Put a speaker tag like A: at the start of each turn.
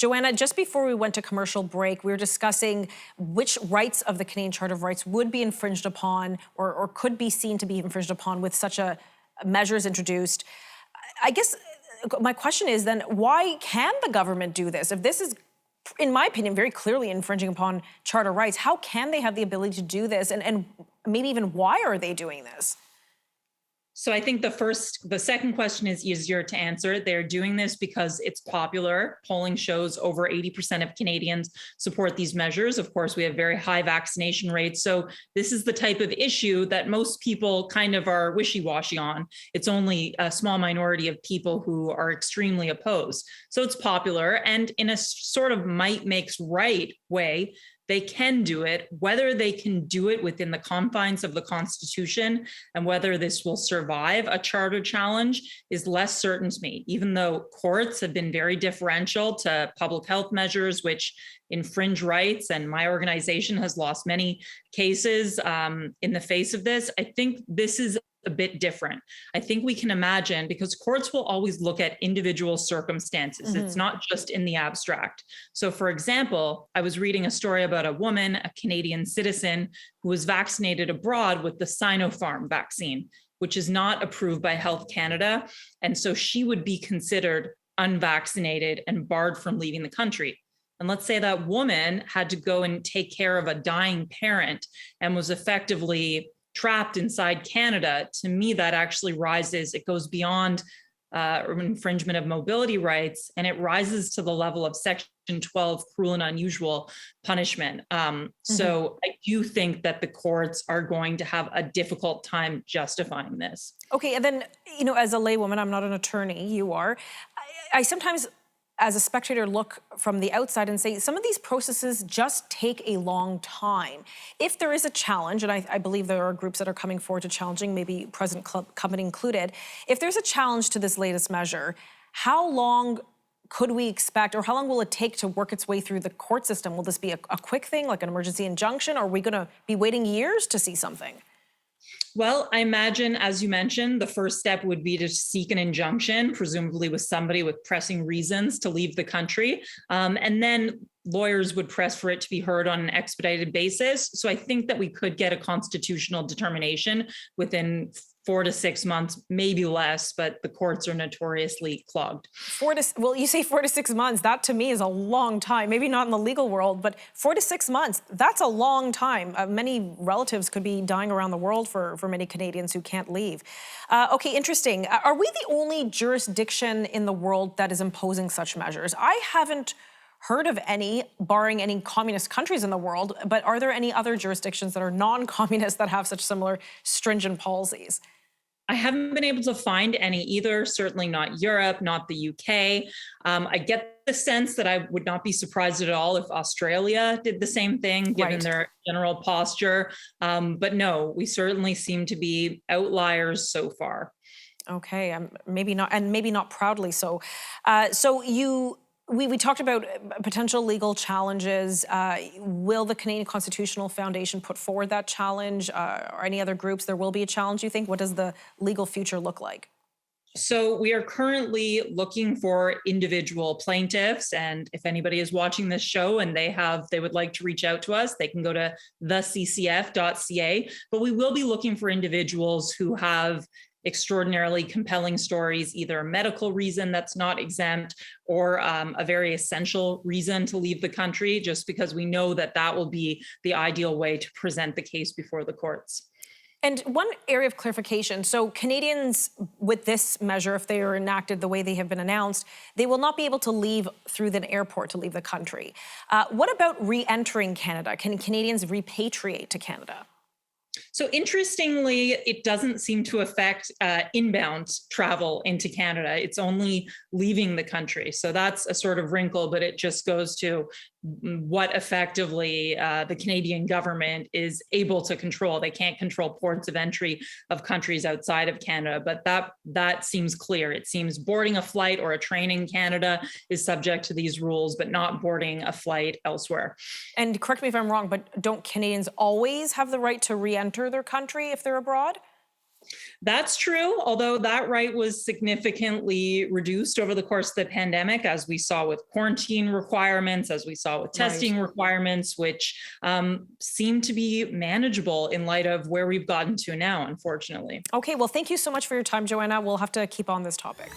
A: Joanna, just before we went to commercial break, we were discussing which rights of the Canadian Charter of Rights would be infringed upon or could be seen to be infringed upon with such a measures introduced. I guess my question is then, why can the government do this? If this is, in my opinion, very clearly infringing upon charter rights, how can they have the ability to do this? And maybe even why are they doing this?
B: So I think the second question is easier to answer. They're doing this because it's popular. Polling shows over 80% of Canadians support these measures. Of course, we have very high vaccination rates. So this is the type of issue that most people kind of are wishy-washy on. It's only a small minority of people who are extremely opposed. So it's popular, and in a sort of might makes right way, they can do it. Whether they can do it within the confines of the Constitution and whether this will survive a charter challenge is less certain to me, even though courts have been very differential to public health measures, which infringe rights. And my organization has lost many cases in the face of this. I think this is a bit different. I think we can imagine, because courts will always look at individual circumstances. Mm-hmm. It's not just in the abstract. So for example, I was reading a story about a woman, a Canadian citizen, who was vaccinated abroad with the Sinopharm vaccine, which is not approved by Health Canada. And so she would be considered unvaccinated and barred from leaving the country. And let's say that woman had to go and take care of a dying parent and was effectively trapped inside Canada. To me, that actually rises, it goes beyond infringement of mobility rights, and it rises to the level of Section 12, cruel and unusual punishment. So I do think that the courts are going to have a difficult time justifying this.
A: Okay, and then, as a laywoman, I'm not an attorney, you are. I sometimes, as a spectator, look from the outside and say some of these processes just take a long time. If there is a challenge, and I believe there are groups that are coming forward to challenging, maybe President Company included, if there's a challenge to this latest measure, how long could we expect, or how long will it take to work its way through the court system? Will this be a quick thing, like an emergency injunction, or are we going to be waiting years to see something?
B: Well, I imagine, as you mentioned, the first step would be to seek an injunction, presumably with somebody with pressing reasons to leave the country. And then lawyers would press for it to be heard on an expedited basis. So I think that we could get a constitutional determination within 4 to 6 months, maybe less, but the courts are notoriously clogged.
A: You say 4 to 6 months. That to me is a long time. Maybe not in the legal world, but 4 to 6 months, that's a long time. Many relatives could be dying around the world for many Canadians who can't leave. Okay, interesting. Are we the only jurisdiction in the world that is imposing such measures? I haven't heard of any, barring any communist countries in the world, but are there any other jurisdictions that are non-communist that have such similar stringent policies?
B: I haven't been able to find any either, certainly not Europe, not the UK. I get the sense that I would not be surprised at all if Australia did the same thing, given their general posture. But no, we certainly seem to be outliers so far.
A: Okay, maybe not, and maybe not proudly so. We talked about potential legal challenges. Will the Canadian Constitutional Foundation put forward that challenge, or any other groups? There will be a challenge, you think? What does the legal future look like?
B: So we are currently looking for individual plaintiffs, and if anybody is watching this show and they would like to reach out to us, they can go to theccf.ca. But we will be looking for individuals who have extraordinarily compelling stories, either a medical reason that's not exempt or a very essential reason to leave the country, just because we know that that will be the ideal way to present the case before the courts.
A: And one area of clarification, so Canadians with this measure, if they are enacted the way they have been announced, they will not be able to leave through the airport to leave the country. What about re-entering Canada? Can Canadians repatriate to Canada?
B: So interestingly, it doesn't seem to affect inbound travel into Canada. It's only leaving the country. So that's a sort of wrinkle, but it just goes to what effectively the Canadian government is able to control. They can't control ports of entry of countries outside of Canada, but that seems clear. It seems boarding a flight or a train in Canada is subject to these rules, but not boarding a flight elsewhere.
A: And correct me if I'm wrong, but don't Canadians always have the right to re-enter their country if they're abroad?
B: That's true, although that right was significantly reduced over the course of the pandemic, as we saw with quarantine requirements, as we saw with testing requirements, which seem to be manageable in light of where we've gotten to now, unfortunately.
A: Okay, well, thank you so much for your time, Joanna. We'll have to keep on this topic.